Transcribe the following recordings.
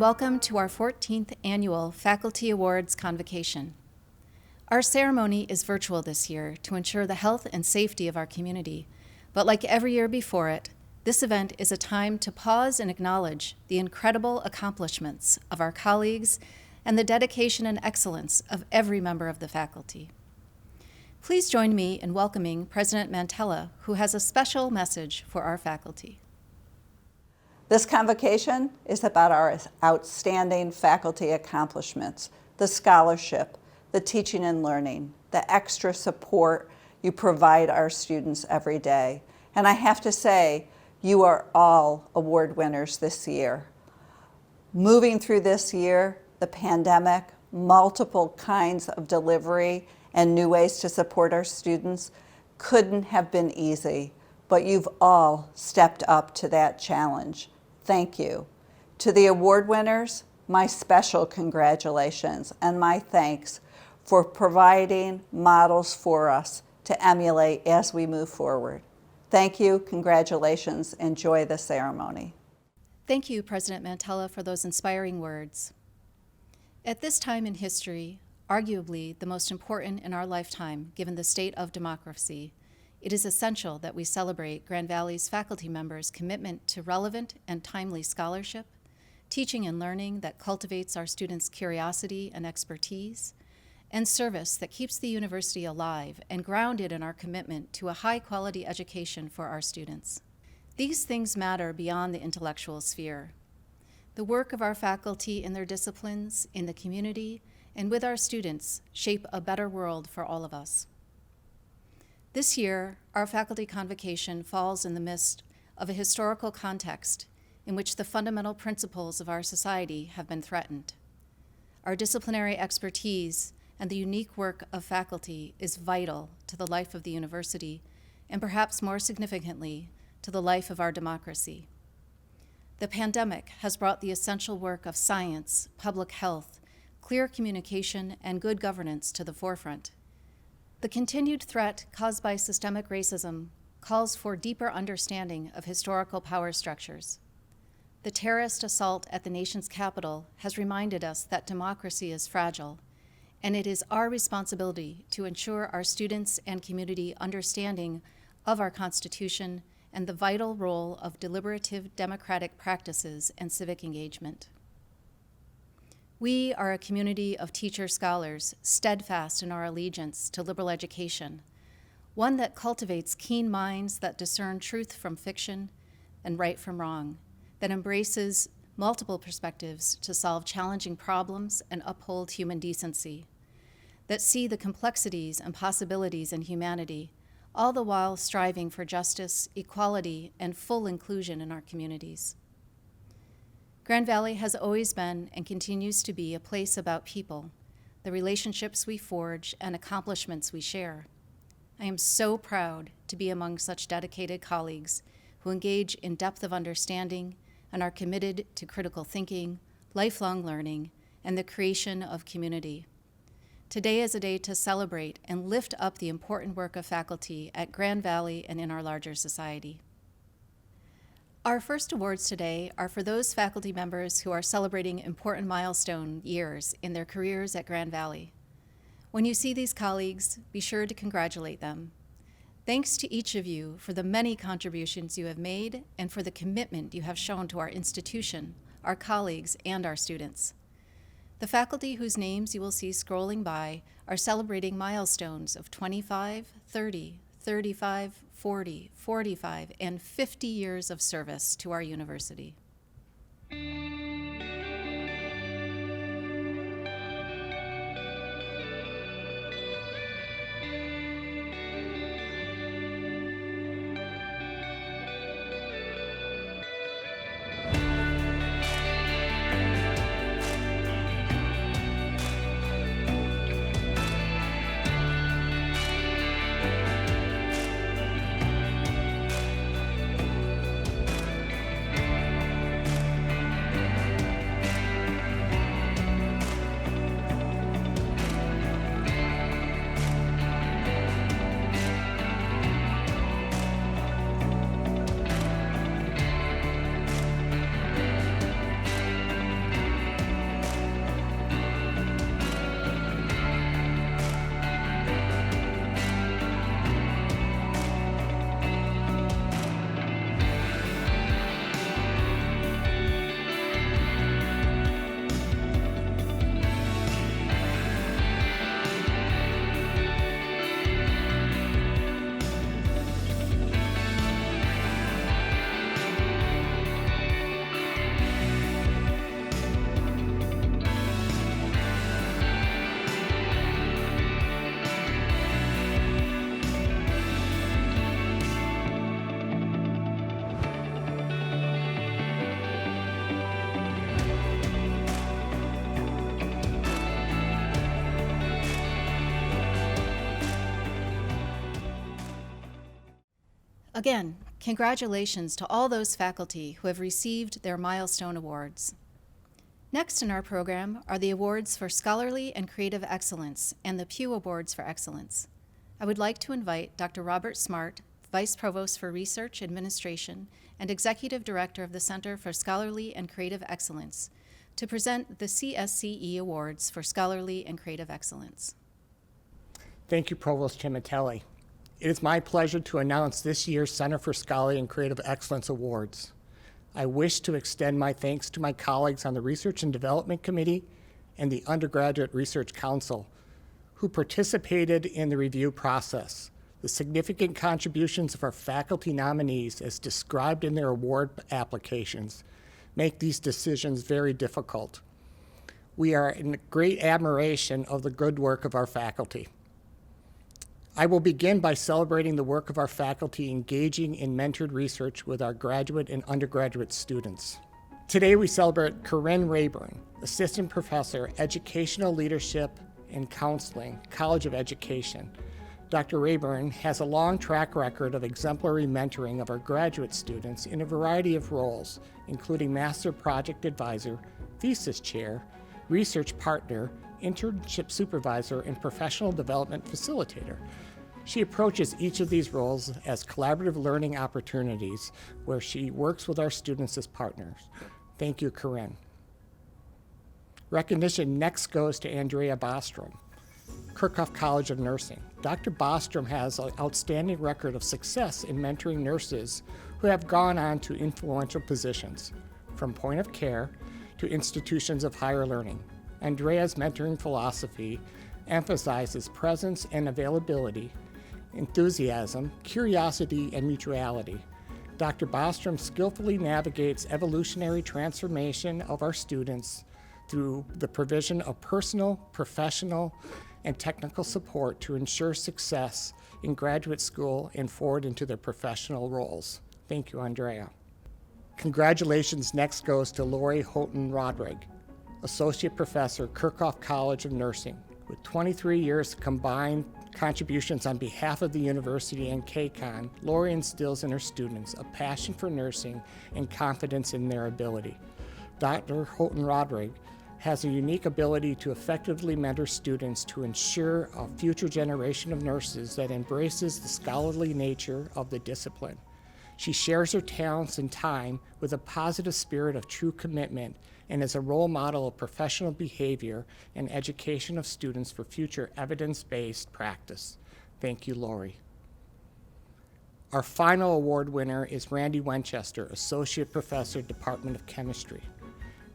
welcome to our 14th annual Faculty Awards Convocation. Our ceremony is virtual this year to ensure the health and safety of our community, but like every year before it, this event is a time to pause and acknowledge the incredible accomplishments of our colleagues and the dedication and excellence of every member of the faculty. Please join me in welcoming President Mantella, who has a special message for our faculty. This convocation is about our outstanding faculty accomplishments, the scholarship, the teaching and learning, the extra support you provide our students every day. And I have to say, you are all award winners this year. Moving through this year, the pandemic, multiple kinds of delivery, and new ways to support our students couldn't have been easy, but you've all stepped up to that challenge. Thank you. To the award winners, my special congratulations and my thanks for providing models for us to emulate as we move forward. Thank you, congratulations, enjoy the ceremony. Thank you, President Mantella, for those inspiring words. At this time in history, arguably the most important in our lifetime, given the state of democracy, it is essential that we celebrate Grand Valley's faculty members' commitment to relevant and timely scholarship, teaching and learning that cultivates our students' curiosity and expertise, and service that keeps the university alive and grounded in our commitment to a high-quality education for our students. These things matter beyond the intellectual sphere. The work of our faculty in their disciplines, in the community, and with our students shape a better world for all of us. This year, our faculty convocation falls in the midst of a historical context in which the fundamental principles of our society have been threatened. Our disciplinary expertise and the unique work of faculty is vital to the life of the university, and perhaps more significantly, to the life of our democracy. The pandemic has brought the essential work of science, public health, clear communication, and good governance to the forefront. The continued threat caused by systemic racism calls for deeper understanding of historical power structures. The terrorist assault at the nation's capital has reminded us that democracy is fragile, and it is our responsibility to ensure our students and community understanding of our Constitution and the vital role of deliberative democratic practices and civic engagement. We are a community of teacher-scholars steadfast in our allegiance to liberal education, one that cultivates keen minds that discern truth from fiction and right from wrong, that embraces multiple perspectives to solve challenging problems and uphold human decency, that see the complexities and possibilities in humanity, all the while striving for justice, equality, and full inclusion in our communities. Grand Valley has always been and continues to be a place about people, the relationships we forge, and accomplishments we share. I am so proud to be among such dedicated colleagues who engage in depth of understanding and are committed to critical thinking, lifelong learning, and the creation of community. Today is a day to celebrate and lift up the important work of faculty at Grand Valley and in our larger society. Our first awards today are for those faculty members who are celebrating important milestone years in their careers at Grand Valley. When you see these colleagues, be sure to congratulate them. Thanks to each of you for the many contributions you have made and for the commitment you have shown to our institution, our colleagues, and our students. The faculty whose names you will see scrolling by are celebrating milestones of 25, 30, 35, 40, 45, and 50 years of service to our university. Again, congratulations to all those faculty who have received their Milestone Awards. Next in our program are the awards for scholarly and creative excellence and the Pew Awards for Excellence. I would like to invite Dr. Robert Smart, Vice Provost for Research Administration and Executive Director of the Center for Scholarly and Creative Excellence, to present the CSCE Awards for Scholarly and Creative Excellence. Thank you, Provost Timatelli. It is my pleasure to announce this year's Center for Scholarly and Creative Excellence Awards. I wish to extend my thanks to my colleagues on the Research and Development Committee and the Undergraduate Research Council, who participated in the review process. The significant contributions of our faculty nominees, as described in their award applications, make these decisions very difficult. We are in great admiration of the good work of our faculty. I will begin by celebrating the work of our faculty engaging in mentored research with our graduate and undergraduate students. Today we celebrate Corinne Rayburn, Assistant Professor, Educational Leadership and Counseling, College of Education. Dr. Rayburn has a long track record of exemplary mentoring of our graduate students in a variety of roles, including Master Project Advisor, Thesis Chair, Research Partner, Internship Supervisor, and Professional Development Facilitator. She approaches each of these roles as collaborative learning opportunities where she works with our students as partners. Thank you, Corinne. Recognition next goes to Andrea Bostrom, Kirchhoff College of Nursing. Dr. Bostrom has an outstanding record of success in mentoring nurses who have gone on to influential positions, from point of care to institutions of higher learning. Andrea's mentoring philosophy emphasizes presence and availability, enthusiasm, curiosity, and mutuality. Dr. Bostrom skillfully navigates evolutionary transformation of our students through the provision of personal, professional, and technical support to ensure success in graduate school and forward into their professional roles. Thank you, Andrea. Congratulations next goes to Lori Houghton Rodrigue, Associate Professor, Kirchhoff College of Nursing. With 23 years combined contributions on behalf of the university and KCON, Lori instills in her students a passion for nursing and confidence in their ability. Dr. Houghton Rodrigue has a unique ability to effectively mentor students to ensure a future generation of nurses that embraces the scholarly nature of the discipline. She shares her talents and time with a positive spirit of true commitment and is a role model of professional behavior and education of students for future evidence-based practice. Thank you, Lori. Our final award winner is Randy Winchester, Associate Professor, Department of Chemistry.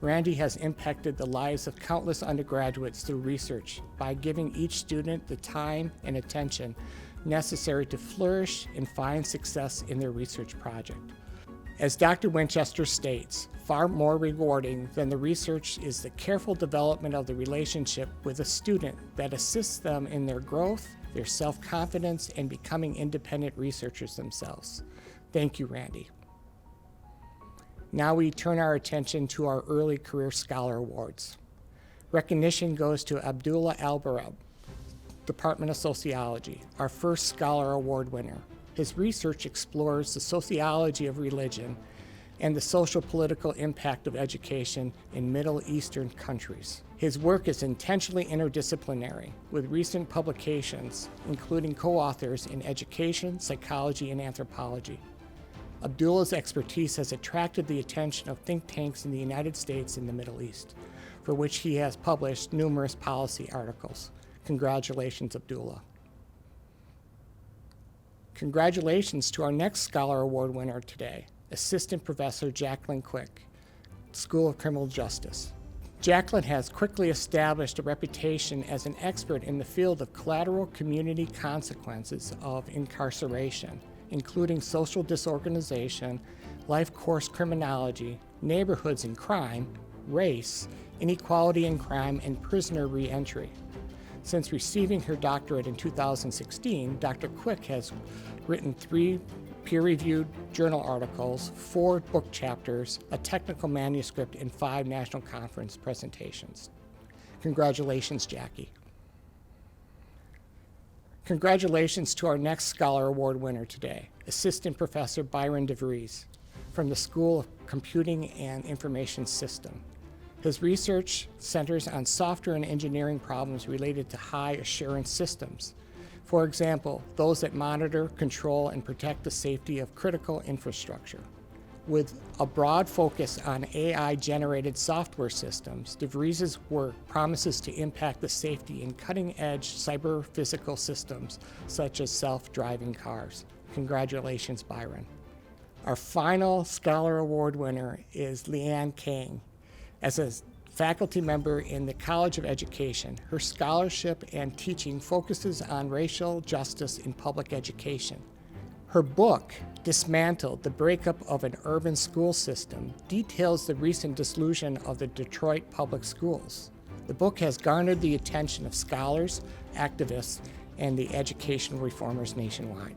Randy has impacted the lives of countless undergraduates through research by giving each student the time and attention necessary to flourish and find success in their research project. As Dr. Winchester states, far more rewarding than the research is the careful development of the relationship with a student that assists them in their growth, their self-confidence, and becoming independent researchers themselves. Thank you, Randy. Now we turn our attention to our Early Career Scholar Awards. Recognition goes to Abdullah Albarab, Department of Sociology, our first Scholar Award winner. His research explores the sociology of religion and the social political impact of education in Middle Eastern countries. His work is intentionally interdisciplinary, with recent publications including co-authors in education, psychology, and anthropology. Abdullah's expertise has attracted the attention of think tanks in the United States and the Middle East, for which he has published numerous policy articles. Congratulations, Abdullah. Congratulations to our next Scholar Award winner today, Assistant Professor Jacqueline Quick, School of Criminal Justice. Jacqueline has quickly established a reputation as an expert in the field of collateral community consequences of incarceration, including social disorganization, life course criminology, neighborhoods and crime, race, inequality in crime, and prisoner reentry. Since receiving her doctorate in 2016, Dr. Quick has written 3 peer-reviewed journal articles, 4 book chapters, a technical manuscript, and 5 national conference presentations. Congratulations, Jackie. Congratulations to our next Scholar Award winner today, Assistant Professor Byron DeVries from the School of Computing and Information System. His research centers on software and engineering problems related to high assurance systems. For example, those that monitor, control, and protect the safety of critical infrastructure. With a broad focus on AI-generated software systems, DeVries' work promises to impact the safety in cutting-edge cyber-physical systems such as self-driving cars. Congratulations, Byron. Our final Scholar Award winner is Leanne Kang. As a faculty member in the College of Education, her scholarship and teaching focuses on racial justice in public education. Her book, Dismantled: The Breakup of an Urban School System, details the recent dissolution of the Detroit public schools. The book has garnered the attention of scholars, activists, and the educational reformers nationwide.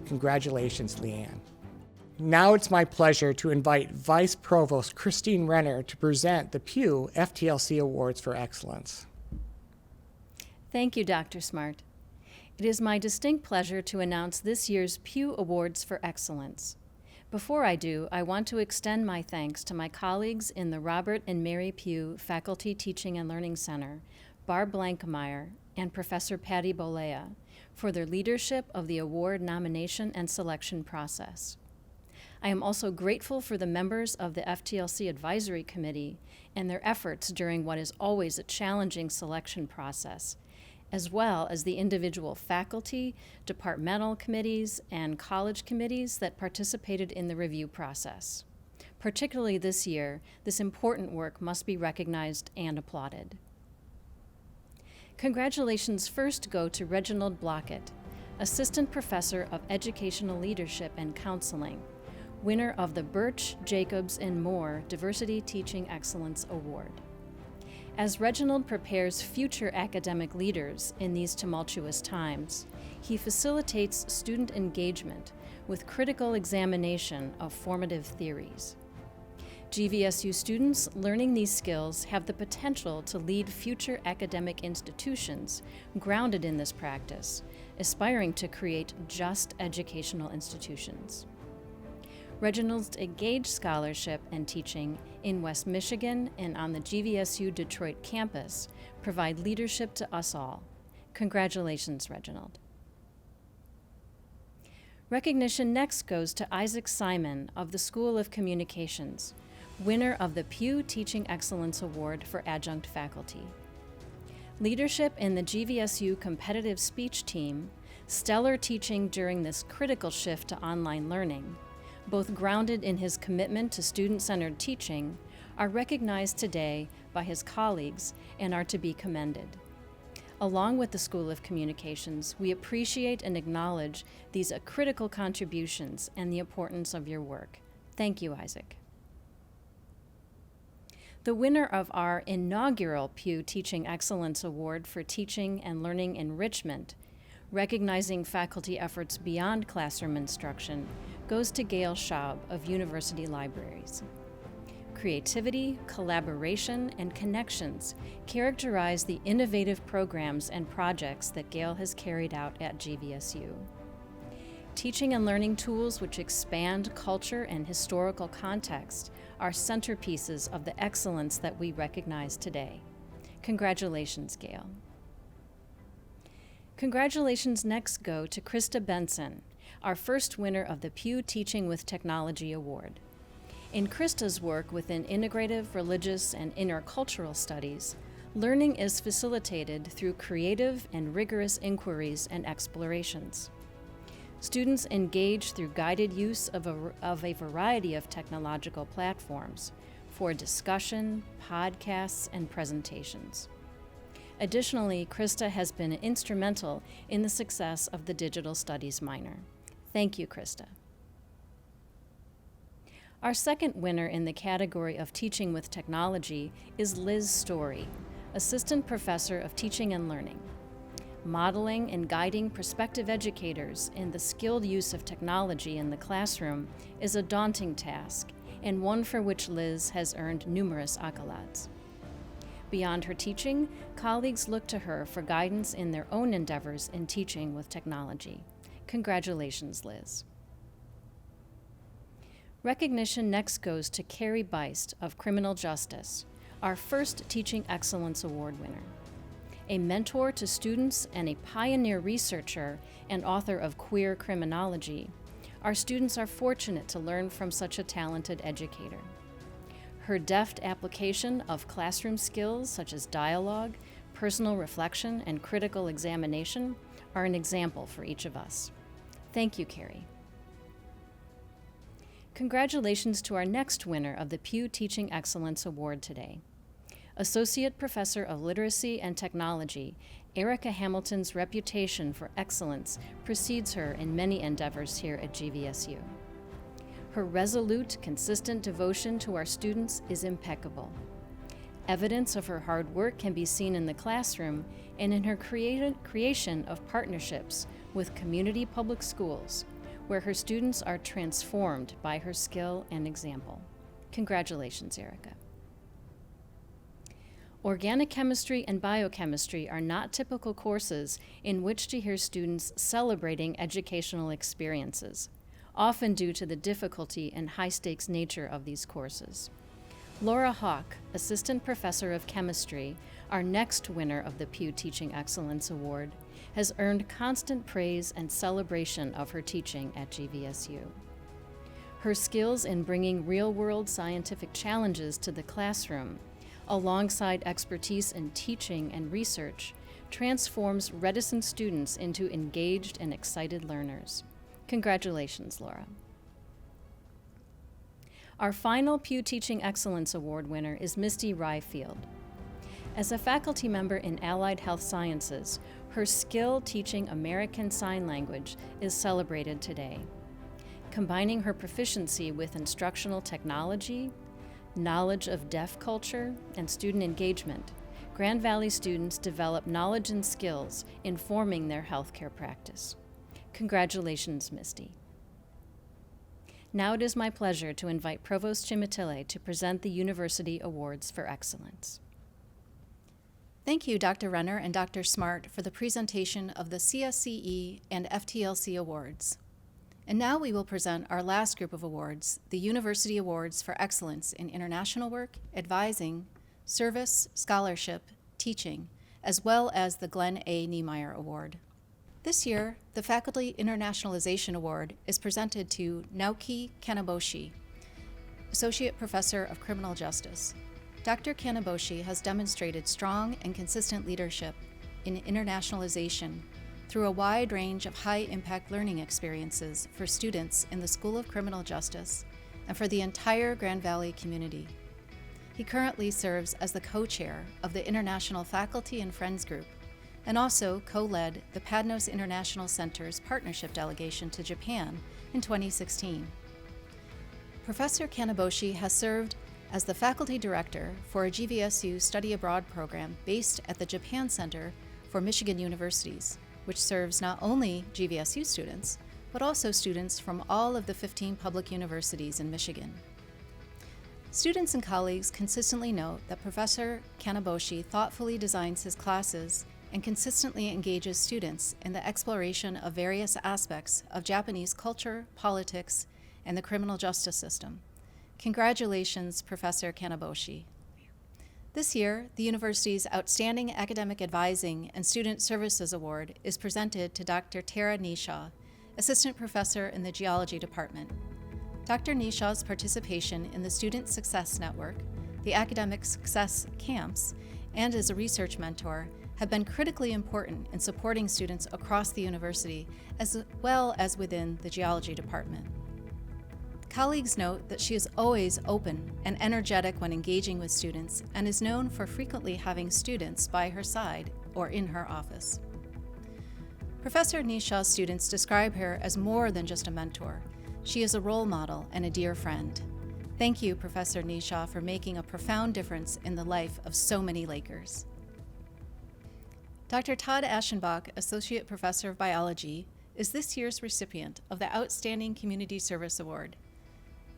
Congratulations, Leanne. Now it's my pleasure to invite Vice Provost Christine Renner to present the Pew FTLC Awards for Excellence. Thank you, Dr. Smart. It is my distinct pleasure to announce this year's Pew Awards for Excellence. Before I do, I want to extend my thanks to my colleagues in the Robert and Mary Pew Faculty Teaching and Learning Center, Barb Blankmeyer and Professor Patty Bolea, for their leadership of the award nomination and selection process. I am also grateful for the members of the FTLC Advisory Committee and their efforts during what is always a challenging selection process, as well as the individual faculty, departmental committees, and college committees that participated in the review process. Particularly this year, this important work must be recognized and applauded. Congratulations first go to Reginald Blockett, Assistant Professor of Educational Leadership and Counseling, winner of the Birch, Jacobs, and Moore Diversity Teaching Excellence Award. As Reginald prepares future academic leaders in these tumultuous times, he facilitates student engagement with critical examination of formative theories. GVSU students learning these skills have the potential to lead future academic institutions grounded in this practice, aspiring to create just educational institutions. Reginald's Engage Scholarship and teaching in West Michigan and on the GVSU Detroit campus provide leadership to us all. Congratulations, Reginald. Recognition next goes to Isaac Simon of the School of Communications, winner of the Pew Teaching Excellence Award for adjunct faculty. Leadership in the GVSU competitive speech team, stellar teaching during this critical shift to online learning, both grounded in his commitment to student-centered teaching, are recognized today by his colleagues and are to be commended. Along with the School of Communications, we appreciate and acknowledge these critical contributions and the importance of your work. Thank you, Isaac. The winner of our inaugural Pew Teaching Excellence Award for Teaching and Learning Enrichment, recognizing faculty efforts beyond classroom instruction, goes to Gail Schaub of University Libraries. Creativity, collaboration, and connections characterize the innovative programs and projects that Gail has carried out at GVSU. Teaching and learning tools which expand culture and historical context are centerpieces of the excellence that we recognize today. Congratulations, Gail. Congratulations next go to Krista Benson, our first winner of the Pew Teaching with Technology Award. In Krista's work within integrative, religious, and intercultural studies, learning is facilitated through creative and rigorous inquiries and explorations. Students engage through guided use of a variety of technological platforms for discussion, podcasts, and presentations. Additionally, Krista has been instrumental in the success of the Digital Studies minor. Thank you, Krista. Our second winner in the category of Teaching with Technology is Liz Story, Assistant Professor of Teaching and Learning. Modeling and guiding prospective educators in the skilled use of technology in the classroom is a daunting task, and one for which Liz has earned numerous accolades. Beyond her teaching, colleagues look to her for guidance in their own endeavors in teaching with technology. Congratulations, Liz. Recognition next goes to Carrie Beist of Criminal Justice, our first Teaching Excellence Award winner. A mentor to students and a pioneer researcher and author of Queer Criminology, our students are fortunate to learn from such a talented educator. Her deft application of classroom skills such as dialogue, personal reflection, and critical examination are an example for each of us. Thank you, Carrie. Congratulations to our next winner of the Pew Teaching Excellence Award today. Associate Professor of Literacy and Technology, Erica Hamilton's reputation for excellence precedes her in many endeavors here at GVSU. Her resolute, consistent devotion to our students is impeccable. Evidence of her hard work can be seen in the classroom and in her creation of partnerships with community public schools, where her students are transformed by her skill and example. Congratulations, Erica. Organic chemistry and biochemistry are not typical courses in which to hear students celebrating educational experiences, often due to the difficulty and high-stakes nature of these courses. Laura Hawk, Assistant Professor of Chemistry, our next winner of the Pew Teaching Excellence Award, has earned constant praise and celebration of her teaching at GVSU. Her skills in bringing real-world scientific challenges to the classroom, alongside expertise in teaching and research, transforms reticent students into engaged and excited learners. Congratulations, Laura. Our final Pew Teaching Excellence Award winner is Misty Ryfield. As a faculty member in Allied Health Sciences, her skill teaching American Sign Language is celebrated today. Combining her proficiency with instructional technology, knowledge of deaf culture, and student engagement, Grand Valley students develop knowledge and skills informing their healthcare practice. Congratulations, Misty. Now it is my pleasure to invite Provost Chimatile to present the University Awards for Excellence. Thank you, Dr. Renner and Dr. Smart, for the presentation of the CSCE and FTLC Awards. And now we will present our last group of awards, the University Awards for Excellence in International Work, Advising, Service, Scholarship, Teaching, as well as the Glen A. Niemeyer Award. This year, the Faculty Internationalization Award is presented to Naoki Kanaboshi, Associate Professor of Criminal Justice. Dr. Kanaboshi has demonstrated strong and consistent leadership in internationalization through a wide range of high-impact learning experiences for students in the School of Criminal Justice and for the entire Grand Valley community. He currently serves as the co-chair of the International Faculty and Friends Group and also co-led the Padnos International Center's partnership delegation to Japan in 2016. Professor Kanaboshi has served as the faculty director for a GVSU study abroad program based at the Japan Center for Michigan Universities, which serves not only GVSU students, but also students from all of the 15 public universities in Michigan. Students and colleagues consistently note that Professor Kanaboshi thoughtfully designs his classes and consistently engages students in the exploration of various aspects of Japanese culture, politics, and the criminal justice system. Congratulations, Professor Kanaboshi. This year, the university's Outstanding Academic Advising and Student Services Award is presented to Dr. Tara Nishaw, Assistant Professor in the Geology Department. Dr. Nishaw's participation in the Student Success Network, the Academic Success Camps, and as a research mentor have been critically important in supporting students across the university as well as within the Geology Department. Colleagues note that she is always open and energetic when engaging with students and is known for frequently having students by her side or in her office. Professor Nishaw's students describe her as more than just a mentor. She is a role model and a dear friend. Thank you, Professor Nishaw, for making a profound difference in the life of so many Lakers. Dr. Todd Aschenbach, Associate Professor of Biology, is this year's recipient of the Outstanding Community Service Award.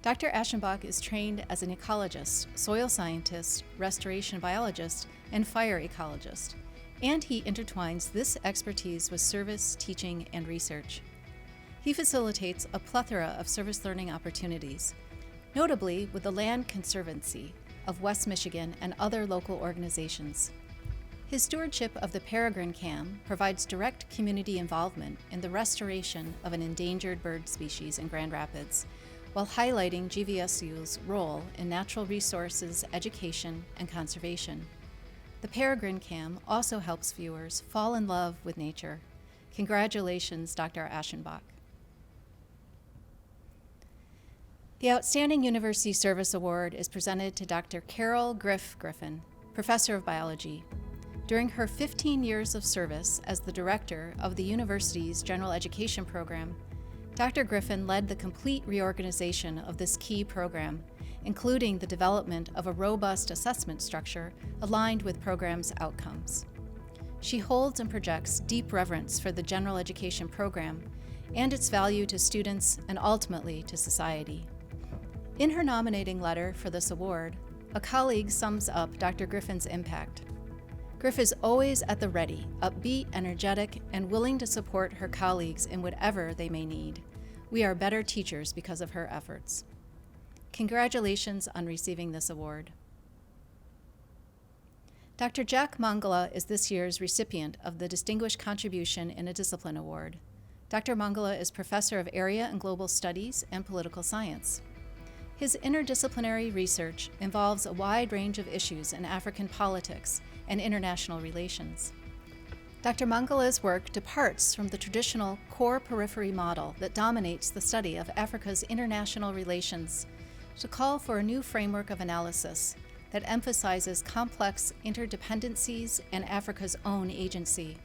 Dr. Aschenbach is trained as an ecologist, soil scientist, restoration biologist, and fire ecologist, and he intertwines this expertise with service, teaching, and research. He facilitates a plethora of service learning opportunities, notably with the Land Conservancy of West Michigan and other local organizations. His stewardship of the peregrine cam provides direct community involvement in the restoration of an endangered bird species in Grand Rapids, while highlighting GVSU's role in natural resources, education, and conservation. The peregrine cam also helps viewers fall in love with nature. Congratulations, Dr. Aschenbach. The Outstanding University Service Award is presented to Dr. Carol Griffin, Professor of Biology. During her 15 years of service as the director of the university's general education program, Dr. Griffin led the complete reorganization of this key program, including the development of a robust assessment structure aligned with program's outcomes. She holds and projects deep reverence for the general education program and its value to students and ultimately to society. In her nominating letter for this award, a colleague sums up Dr. Griffin's impact. Griff is always at the ready, upbeat, energetic, and willing to support her colleagues in whatever they may need. We are better teachers because of her efforts. Congratulations on receiving this award. Dr. Jack Mangala is this year's recipient of the Distinguished Contribution in a Discipline Award. Dr. Mangala is Professor of Area and Global Studies and Political Science. His interdisciplinary research involves a wide range of issues in African politics and international relations. Dr. Mangala's work departs from the traditional core-periphery model that dominates the study of Africa's international relations to call for a new framework of analysis that emphasizes complex interdependencies and Africa's own agency.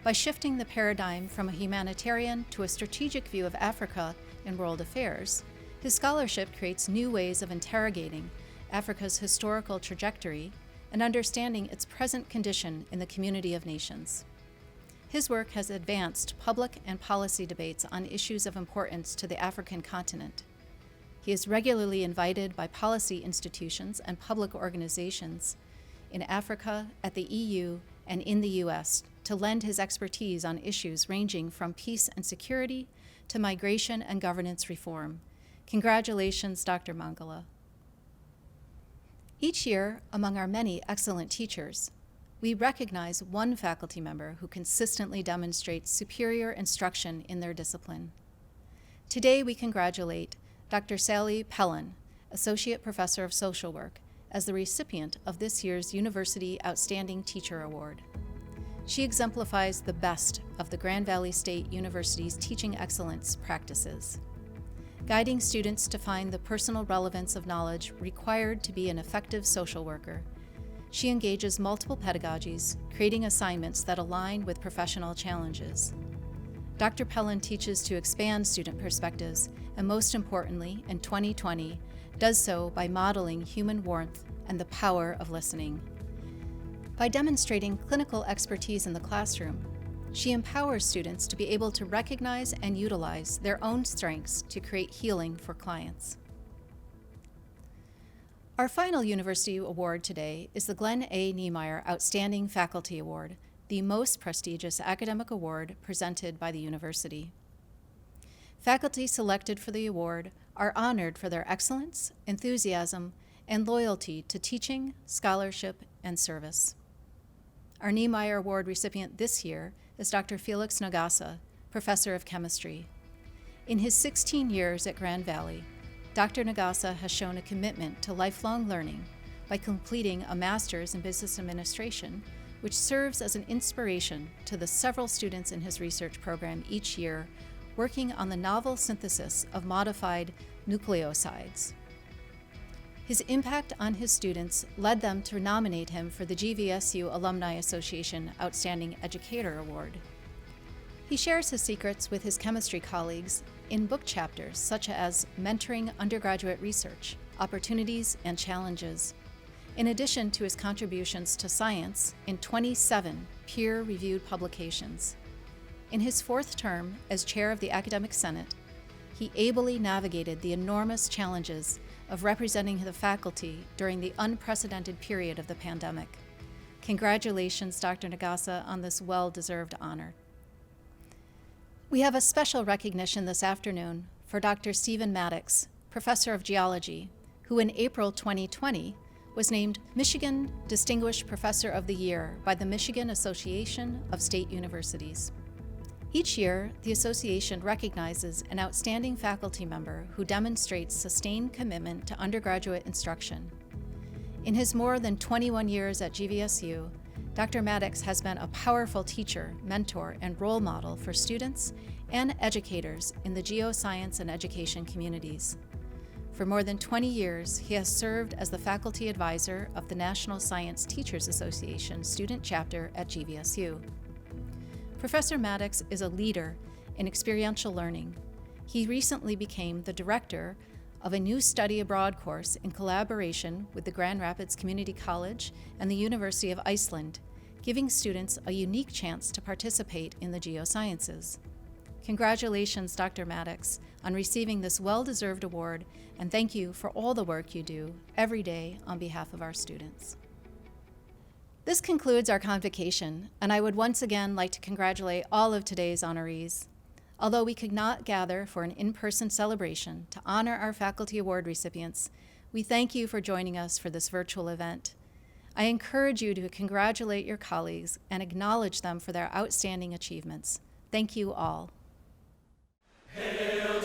By shifting the paradigm from a humanitarian to a strategic view of Africa in world affairs, his scholarship creates new ways of interrogating Africa's historical trajectory and understanding its present condition in the community of nations. His work has advanced public and policy debates on issues of importance to the African continent. He is regularly invited by policy institutions and public organizations in Africa, at the EU, and in the US to lend his expertise on issues ranging from peace and security to migration and governance reform. Congratulations, Dr. Mangala. Each year, among our many excellent teachers, we recognize one faculty member who consistently demonstrates superior instruction in their discipline. Today, we congratulate Dr. Sally Pellin, Associate Professor of Social Work, as the recipient of this year's University Outstanding Teacher Award. She exemplifies the best of the Grand Valley State University's teaching excellence practices, guiding students to find the personal relevance of knowledge required to be an effective social worker. She engages multiple pedagogies, creating assignments that align with professional challenges. Dr. Pellin teaches to expand student perspectives, and most importantly, in 2020, does so by modeling human warmth and the power of listening. By demonstrating clinical expertise in the classroom, she empowers students to be able to recognize and utilize their own strengths to create healing for clients. Our final university award today is the Glen A. Niemeyer Outstanding Faculty Award, the most prestigious academic award presented by the university. Faculty selected for the award are honored for their excellence, enthusiasm, and loyalty to teaching, scholarship, and service. Our Niemeyer Award recipient this year is Dr. Felix Nagasa, Professor of Chemistry. In his 16 years at Grand Valley, Dr. Nagasa has shown a commitment to lifelong learning by completing a master's in business administration, which serves as an inspiration to the several students in his research program each year working on the novel synthesis of modified nucleosides. His impact on his students led them to nominate him for the GVSU Alumni Association Outstanding Educator Award. He shares his secrets with his chemistry colleagues in book chapters such as Mentoring Undergraduate Research, Opportunities and Challenges, in addition to his contributions to science in 27 peer-reviewed publications. In his fourth term as chair of the Academic Senate, he ably navigated the enormous challenges of representing the faculty during the unprecedented period of the pandemic. Congratulations, Dr. Nagasa, on this well-deserved honor. We have a special recognition this afternoon for Dr. Stephen Maddox, Professor of Geology, who in April 2020 was named Michigan Distinguished Professor of the Year by the Michigan Association of State Universities. Each year, the association recognizes an outstanding faculty member who demonstrates sustained commitment to undergraduate instruction. In his more than 21 years at GVSU, Dr. Maddox has been a powerful teacher, mentor, and role model for students and educators in the geoscience and education communities. For more than 20 years, he has served as the faculty advisor of the National Science Teachers Association student chapter at GVSU. Professor Maddox is a leader in experiential learning. He recently became the director of a new study abroad course in collaboration with the Grand Rapids Community College and the University of Iceland, giving students a unique chance to participate in the geosciences. Congratulations, Dr. Maddox, on receiving this well-deserved award, and thank you for all the work you do every day on behalf of our students. This concludes our convocation, and I would once again like to congratulate all of today's honorees. Although we could not gather for an in-person celebration to honor our faculty award recipients, we thank you for joining us for this virtual event. I encourage you to congratulate your colleagues and acknowledge them for their outstanding achievements. Thank you all. Hail